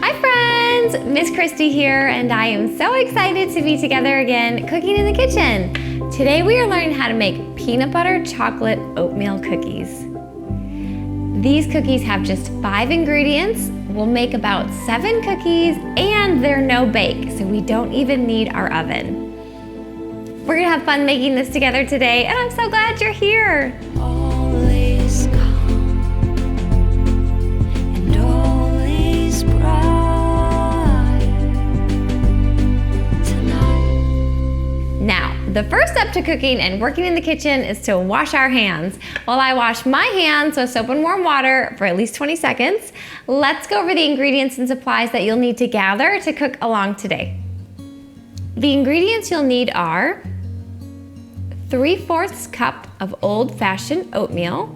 Hi friends, Miss Kristi here, and I am so excited to be together again cooking in the kitchen. Today we are learning how to make peanut butter chocolate oatmeal cookies. These cookies have just 5 ingredients. We'll make about 7 cookies, and they're no bake, so we don't even need our oven. We're gonna have fun making this together today, and I'm so glad you're here. All is calm and all is bright tonight. Now, the first step to cooking and working in the kitchen is to wash our hands. While I wash my hands with soap and warm water for at least 20 seconds, let's go over the ingredients and supplies that you'll need to gather to cook along today. The ingredients you'll need are 3/4 cup of Old Fashioned Oatmeal,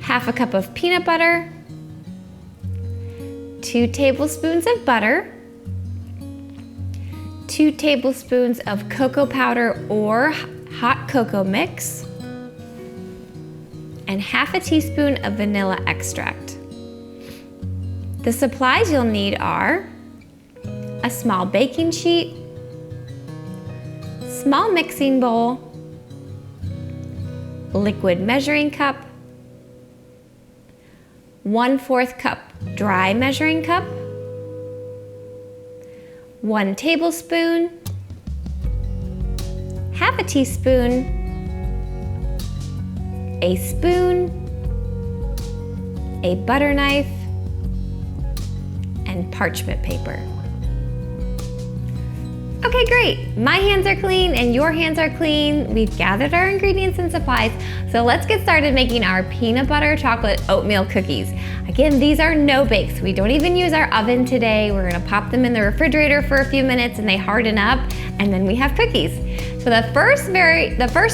1/2 cup of peanut butter, 2 tablespoons of butter, 2 tablespoons of cocoa powder or hot cocoa mix, and 1/2 teaspoon of vanilla extract. The supplies you'll need are a small baking sheet, small mixing bowl, liquid measuring cup, 1/4 cup dry measuring cup, 1 tablespoon, 1/2 teaspoon, a spoon, a butter knife, and parchment paper. Okay, great. My hands are clean and your hands are clean. We've gathered our ingredients and supplies, so let's get started making our peanut butter chocolate oatmeal cookies. Again, these are no bakes. We don't even use our oven today. We're gonna pop them in the refrigerator for a few minutes and they harden up, and then we have cookies. So the first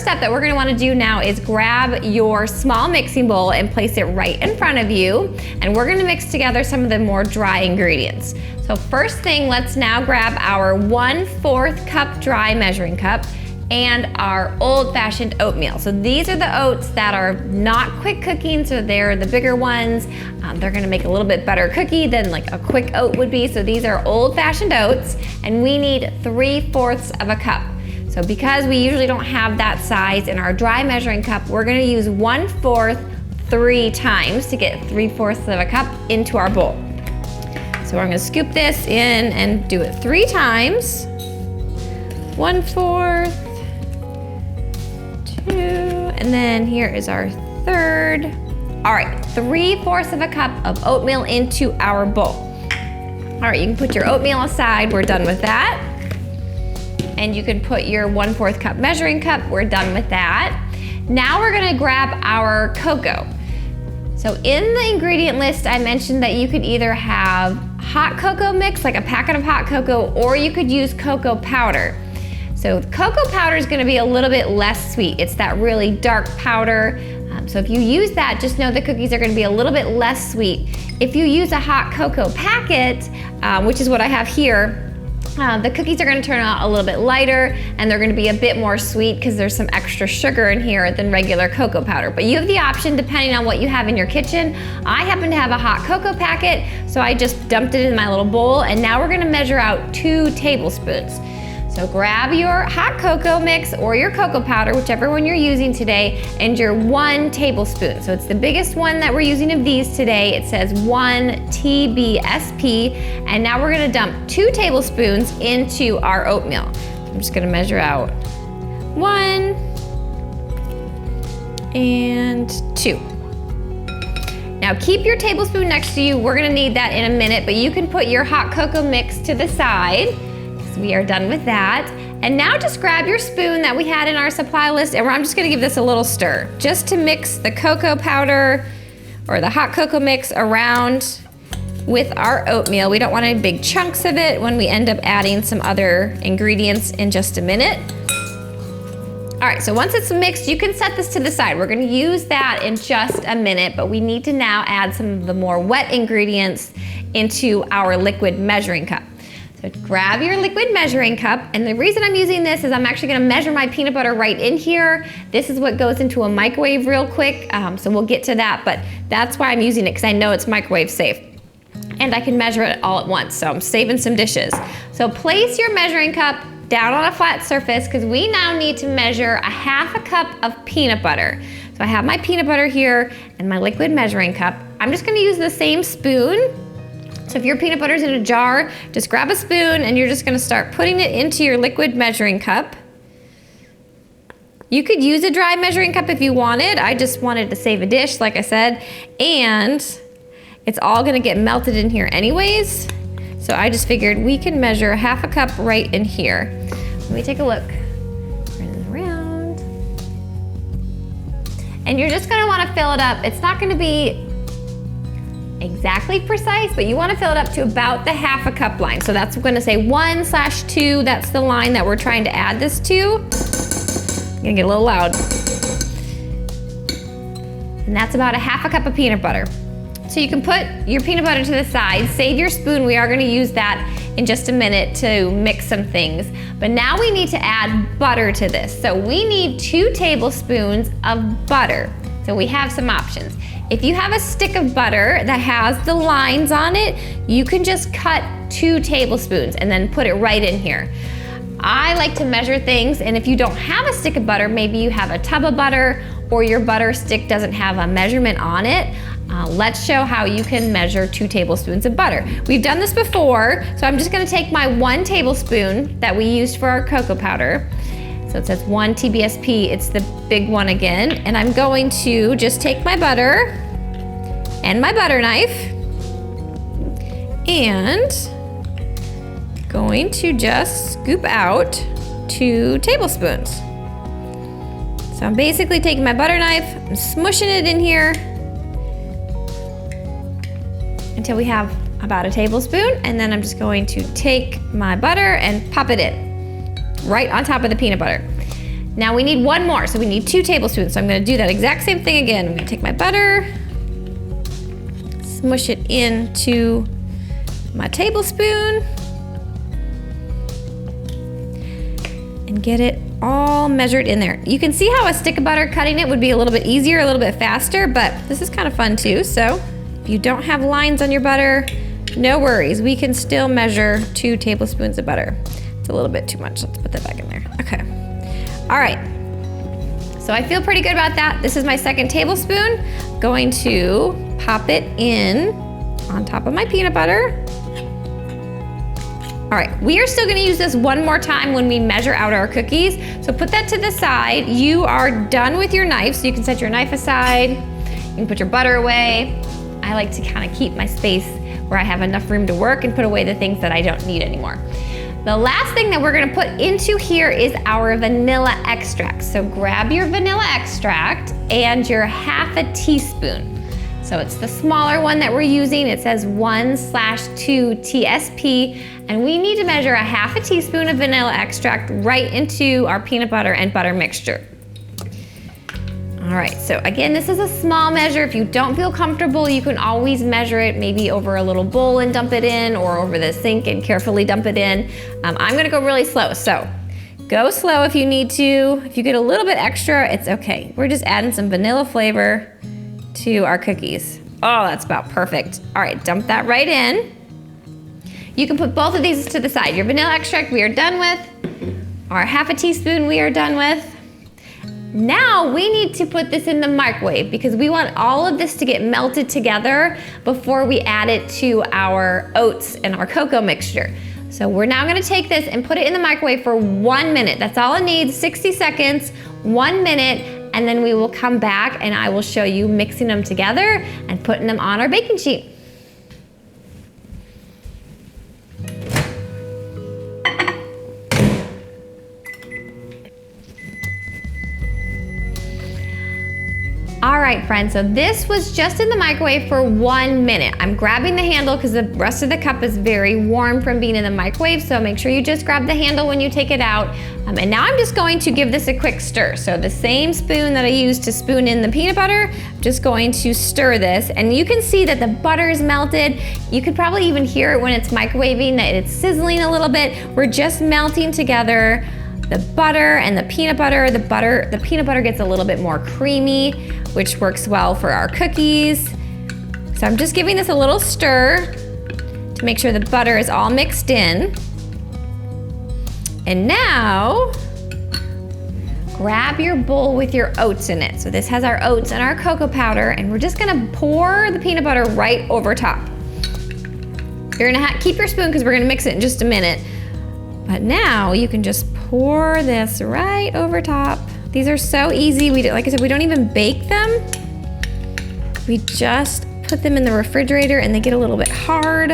step that we're gonna wanna do now is grab your small mixing bowl and place it right in front of you, and we're gonna mix together some of the more dry ingredients. So first thing, let's now grab our 1/4 cup dry measuring cup and our Old Fashioned Oatmeal. So these are the oats that are not quick cooking, so they're the bigger ones. They're gonna make a little bit better cookie than like a quick oat would be. So these are Old Fashioned oats, and we need 3/4 of a cup. So because we usually don't have that size in our dry measuring cup, we're gonna use 1/4 3 times to get 3/4 of a cup into our bowl. So we're gonna scoop this in and do it 3 times. 1/4, 2, and then here is our 3rd. All right, 3/4 of a cup of oatmeal into our bowl. All right, you can put your oatmeal aside, we're done with that. And you can put your 1/4 cup measuring cup, we're done with that. Now we're gonna grab our cocoa. So in the ingredient list, I mentioned that you could either have hot cocoa mix, like a packet of hot cocoa, or you could use cocoa powder. So cocoa powder is gonna be a little bit less sweet. It's that really dark powder. So if you use that, just know the cookies are gonna be a little bit less sweet. If you use a hot cocoa packet, which is what I have here, the cookies are gonna turn out a little bit lighter, and they're gonna be a bit more sweet because there's some extra sugar in here than regular cocoa powder. But you have the option depending on what you have in your kitchen. I happen to have a hot cocoa packet, so I just dumped it in my little bowl, and now we're gonna measure out 2 tablespoons. So grab your hot cocoa mix or your cocoa powder, whichever one you're using today, and your 1 tablespoon. So it's the biggest one that we're using of these today. It says 1 TBSP, and now we're gonna dump 2 tablespoons into our oatmeal. I'm just gonna measure out 1 and 2. Now keep your tablespoon next to you. We're gonna need that in a minute, but you can put your hot cocoa mix to the side. We are done with that. And now just grab your spoon that we had in our supply list, and I'm just gonna give this a little stir, just to mix the cocoa powder or the hot cocoa mix around with our oatmeal. We don't want any big chunks of it when we end up adding some other ingredients in just a minute. All right, so once it's mixed, you can set this to the side. We're gonna use that in just a minute, but we need to now add some of the more wet ingredients into our liquid measuring cup. So grab your liquid measuring cup, and the reason I'm using this is I'm actually gonna measure my peanut butter right in here. This is what goes into a microwave real quick, so we'll get to that, but that's why I'm using it, because I know it's microwave safe. And I can measure it all at once, so I'm saving some dishes. So place your measuring cup down on a flat surface, because we now need to measure 1/2 cup of peanut butter. So I have my peanut butter here and my liquid measuring cup. I'm just gonna use the same spoon. So if your peanut butter's in a jar, just grab a spoon and you're just gonna start putting it into your liquid measuring cup. You could use a dry measuring cup if you wanted. I just wanted to save a dish, like I said, and it's all gonna get melted in here anyways. So I just figured we can measure 1/2 cup right in here. Let me take a look. Turn it around. And you're just gonna wanna fill it up. It's not gonna be exactly precise, but you wanna fill it up to about the 1/2 cup line. So that's gonna say 1/2, that's the line that we're trying to add this to. I'm gonna get a little loud. And that's about 1/2 cup of peanut butter. So you can put your peanut butter to the side, save your spoon. We are gonna use that in just a minute to mix some things. But now we need to add butter to this. So we need 2 tablespoons of butter. So we have some options. If you have a stick of butter that has the lines on it, you can just cut 2 tablespoons and then put it right in here. I like to measure things, and if you don't have a stick of butter, maybe you have a tub of butter or your butter stick doesn't have a measurement on it, let's show how you can measure 2 tablespoons of butter. We've done this before, so I'm just gonna take my 1 tablespoon that we used for our cocoa powder. So it says 1 TBSP, it's the big one again, and I'm going to just take my butter and my butter knife and going to just scoop out 2 tablespoons. So I'm basically taking my butter knife, I'm smushing it in here until we have about a tablespoon, and then I'm just going to take my butter and pop it in, right on top of the peanut butter. Now we need 1 more, so we need 2 tablespoons. So I'm gonna do that exact same thing again. I'm gonna take my butter, smush it into my tablespoon, and get it all measured in there. You can see how a stick of butter cutting it would be a little bit easier, a little bit faster, but this is kind of fun too. So if you don't have lines on your butter, no worries. We can still measure 2 tablespoons of butter. It's a little bit too much. Let's put that back in there. Okay. All right. So I feel pretty good about that. This is my 2nd tablespoon. Going to pop it in on top of my peanut butter. All right, we are still gonna use this 1 more time when we measure out our cookies. So put that to the side. You are done with your knife, so you can set your knife aside. You can put your butter away. I like to kind of keep my space where I have enough room to work and put away the things that I don't need anymore. The last thing that we're gonna put into here is our vanilla extract. So grab your vanilla extract and your 1/2 teaspoon. So it's the smaller one that we're using. It says 1/2 TSP, and we need to measure 1/2 teaspoon of vanilla extract right into our peanut butter and butter mixture. All right, so again, this is a small measure. If you don't feel comfortable, you can always measure it maybe over a little bowl and dump it in, or over the sink and carefully dump it in. I'm gonna go really slow, so go slow if you need to. If you get a little bit extra, it's okay. We're just adding some vanilla flavor to our cookies. Oh, that's about perfect. All right, dump that right in. You can put both of these to the side. Your vanilla extract we are done with. Our 1/2 teaspoon we are done with. Now we need to put this in the microwave because we want all of this to get melted together before we add it to our oats and our cocoa mixture. So we're now gonna take this and put it in the microwave for 1 minute. That's all it needs, 60 seconds, 1 minute, and then we will come back and I will show you mixing them together and putting them on our baking sheet. All right, friends, so this was just in the microwave for 1 minute. I'm grabbing the handle because the rest of the cup is very warm from being in the microwave, so make sure you just grab the handle when you take it out. And now I'm just going to give this a quick stir. So the same spoon that I used to spoon in the peanut butter, I'm just going to stir this, and you can see that the butter is melted. You could probably even hear it when it's microwaving, that it's sizzling a little bit. We're just melting together the butter and the peanut butter. The peanut butter gets a little bit more creamy, which works well for our cookies. So I'm just giving this a little stir to make sure the butter is all mixed in. And now, grab your bowl with your oats in it. So this has our oats and our cocoa powder, and we're just gonna pour the peanut butter right over top. You're gonna keep your spoon because we're gonna mix it in just a minute. But now you can just pour this right over top. These are so easy. Like I said, we don't even bake them. We just put them in the refrigerator and they get a little bit hard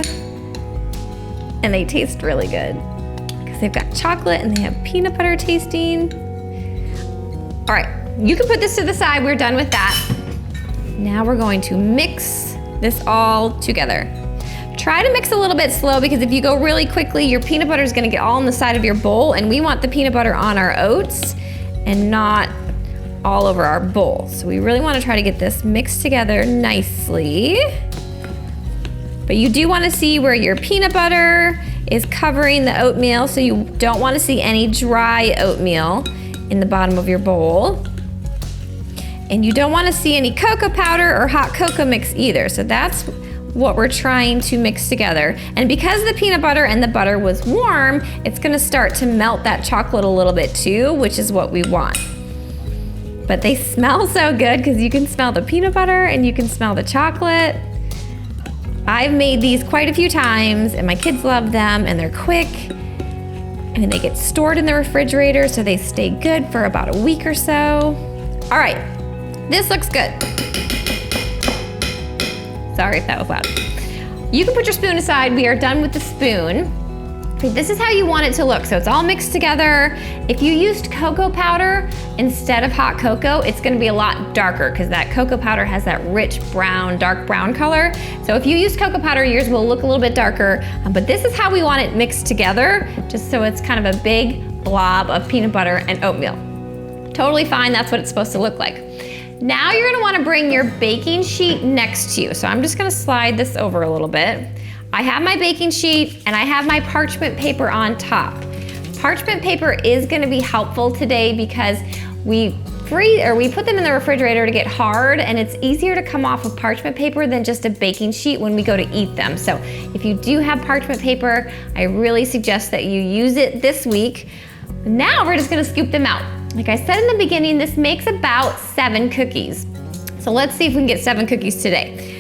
and they taste really good because they've got chocolate and they have peanut butter tasting. All right, you can put this to the side. We're done with that. Now we're going to mix this all together. Try to mix a little bit slow because if you go really quickly, your peanut butter is gonna get all on the side of your bowl, and we want the peanut butter on our oats and not all over our bowl. So we really wanna try to get this mixed together nicely. But you do wanna see where your peanut butter is covering the oatmeal, so you don't wanna see any dry oatmeal in the bottom of your bowl. And you don't wanna see any cocoa powder or hot cocoa mix either. So that's what we're trying to mix together. And because the peanut butter and the butter was warm, it's gonna start to melt that chocolate a little bit too, which is what we want. But they smell so good because you can smell the peanut butter and you can smell the chocolate. I've made these quite a few times and my kids love them, and they're quick and they get stored in the refrigerator so they stay good for about a week or so. All right, this looks good. Sorry if that was loud. You can put your spoon aside. We are done with the spoon. This is how you want it to look. So it's all mixed together. If you used cocoa powder instead of hot cocoa, it's gonna be a lot darker because that cocoa powder has that rich brown, dark brown color. So if you use cocoa powder, yours will look a little bit darker, but this is how we want it mixed together, just so it's kind of a big blob of peanut butter and oatmeal. Totally fine, that's what it's supposed to look like. Now you're gonna wanna bring your baking sheet next to you. So I'm just gonna slide this over a little bit. I have my baking sheet and I have my parchment paper on top. Parchment paper is gonna be helpful today because we put them in the refrigerator to get hard, and it's easier to come off of parchment paper than just a baking sheet when we go to eat them. So if you do have parchment paper, I really suggest that you use it this week. Now we're just gonna scoop them out. Like I said in the beginning, this makes about 7 cookies. So let's see if we can get 7 cookies today.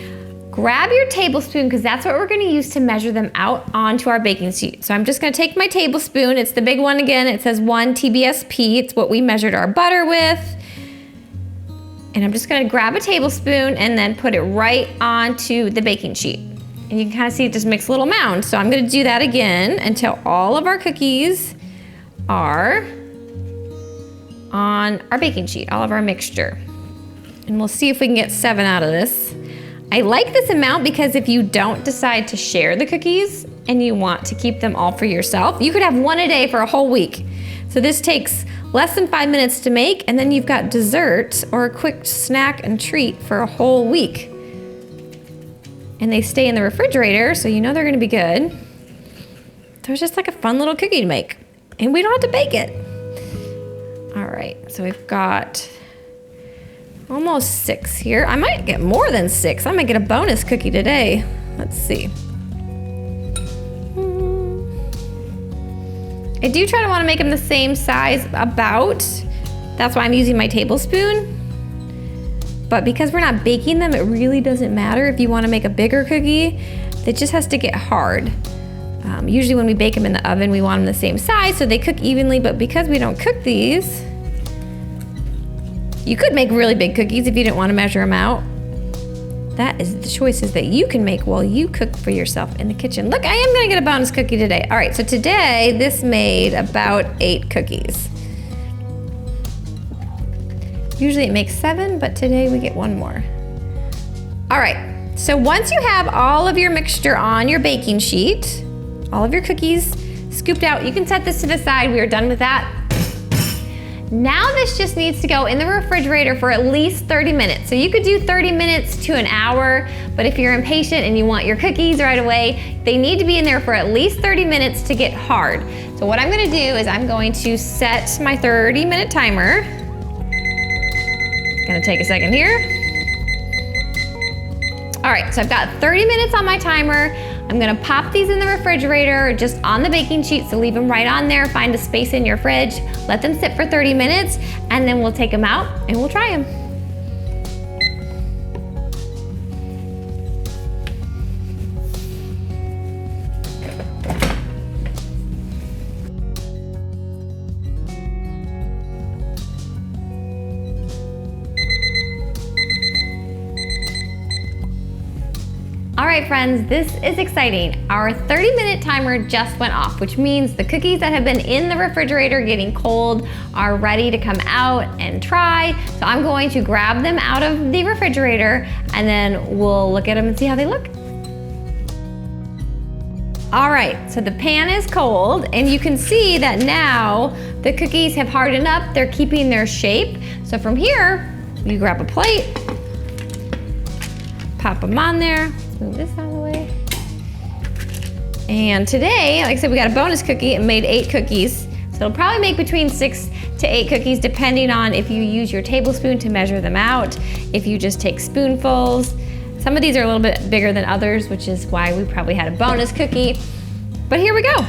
Grab your tablespoon because that's what we're gonna use to measure them out onto our baking sheet. So I'm just gonna take my tablespoon. It's the big one again. It says 1 TBSP. It's what we measured our butter with. And I'm just gonna grab a tablespoon and then put it right onto the baking sheet. And you can kind of see it just makes a little mound. So I'm gonna do that again until all of our cookies are on our baking sheet, all of our mixture. And we'll see if we can get 7 out of this. I like this amount because if you don't decide to share the cookies and you want to keep them all for yourself, you could have 1 a day for a whole week. So this takes less than 5 minutes to make, and then you've got dessert or a quick snack and treat for a whole week. And they stay in the refrigerator, so you know they're gonna be good. So it's just like a fun little cookie to make, and we don't have to bake it. All right, so we've got almost 6 here. I might get more than 6. I might get a bonus cookie today. Let's see. I do try to want to make them the same size about. That's why I'm using my tablespoon. But because we're not baking them, it really doesn't matter if you want to make a bigger cookie. It just has to get hard. Usually when we bake them in the oven, we want them the same size so they cook evenly, but because we don't cook these, you could make really big cookies if you didn't want to measure them out. That is the choices that you can make while you cook for yourself in the kitchen. Look, I am gonna get a bonus cookie today. All right, so today this made about 8 cookies. Usually it makes 7, but today we get 1 more. All right, so once you have all of your mixture on your baking sheet, all of your cookies scooped out, you can set this to the side. We are done with that. Now this just needs to go in the refrigerator for at least 30 minutes. So you could do 30 minutes to an hour, but if you're impatient and you want your cookies right away, they need to be in there for at least 30 minutes to get hard. So what I'm gonna do is I'm going to set my 30-minute timer. Gonna take a second here. All right, so I've got 30 minutes on my timer. I'm gonna pop these in the refrigerator, just on the baking sheet, so leave them right on there. Find a space in your fridge, let them sit for 30 minutes, and then we'll take them out and we'll try them. All right, friends, this is exciting. Our 30-minute timer just went off, which means the cookies that have been in the refrigerator getting cold are ready to come out and try. So I'm going to grab them out of the refrigerator and then we'll look at them and see how they look. All right, so the pan is cold and you can see that now the cookies have hardened up. They're keeping their shape. So from here, you grab a plate, pop them on there. Move this out of the way. And today, like I said, we got a bonus cookie. It made 8 cookies. So it'll probably make between 6 to 8 cookies depending on if you use your tablespoon to measure them out, if you just take spoonfuls. Some of these are a little bit bigger than others, which is why we probably had a bonus cookie. But here we go.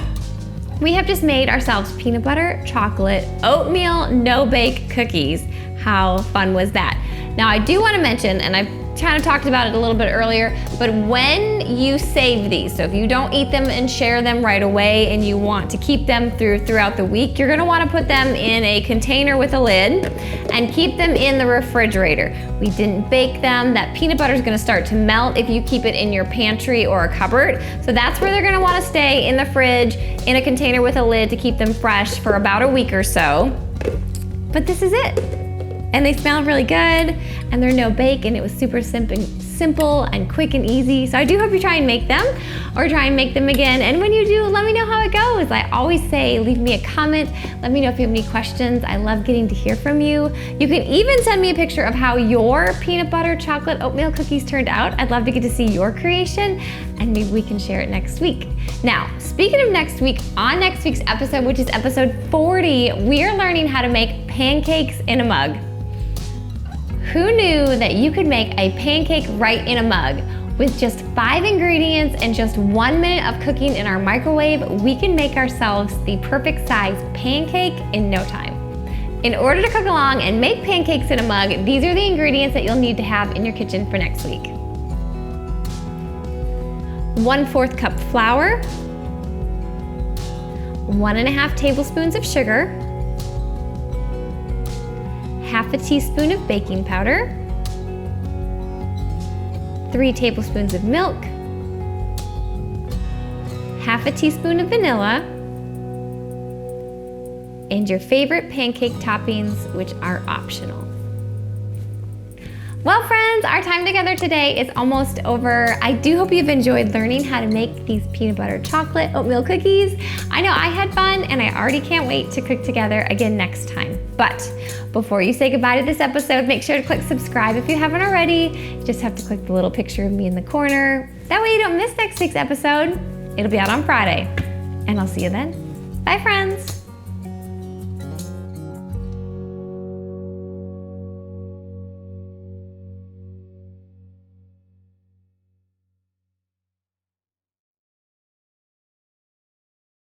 We have just made ourselves peanut butter, chocolate, oatmeal, no-bake cookies. How fun was that? Now I do want to mention, and I've kind of talked about it a little bit earlier, but when you save these, so if you don't eat them and share them right away and you want to keep them throughout the week, you're gonna wanna put them in a container with a lid and keep them in the refrigerator. We didn't bake them. That peanut butter is gonna start to melt if you keep it in your pantry or a cupboard. So that's where they're gonna wanna stay, in the fridge, in a container with a lid to keep them fresh for about a week or so. But this is it. And they smell really good, and they're no bake, and it was super simple and quick and easy. So I do hope you try and make them, or try and make them again. And when you do, let me know how it goes. I always say, leave me a comment. Let me know if you have any questions. I love getting to hear from you. You can even send me a picture of how your peanut butter chocolate oatmeal cookies turned out. I'd love to get to see your creation, and maybe we can share it next week. Now, speaking of next week, on next week's episode, which is episode 40, we are learning how to make pancakes in a mug. Who knew that you could make a pancake right in a mug? With just 5 ingredients and just 1 minute of cooking in our microwave, we can make ourselves the perfect size pancake in no time. In order to cook along and make pancakes in a mug, these are the ingredients that you'll need to have in your kitchen for next week. 1/4 cup flour, 1½ tablespoons of sugar, 1/2 teaspoon of baking powder, 3 tablespoons of milk, 1/2 teaspoon of vanilla, and your favorite pancake toppings, which are optional. Well, friends, our time together today is almost over. I do hope you've enjoyed learning how to make these peanut butter chocolate oatmeal cookies. I know I had fun, and I already can't wait to cook together again next time. But before you say goodbye to this episode, make sure to click subscribe if you haven't already. You just have to click the little picture of me in the corner. That way you don't miss next week's episode. It'll be out on Friday. And I'll see you then. Bye, friends.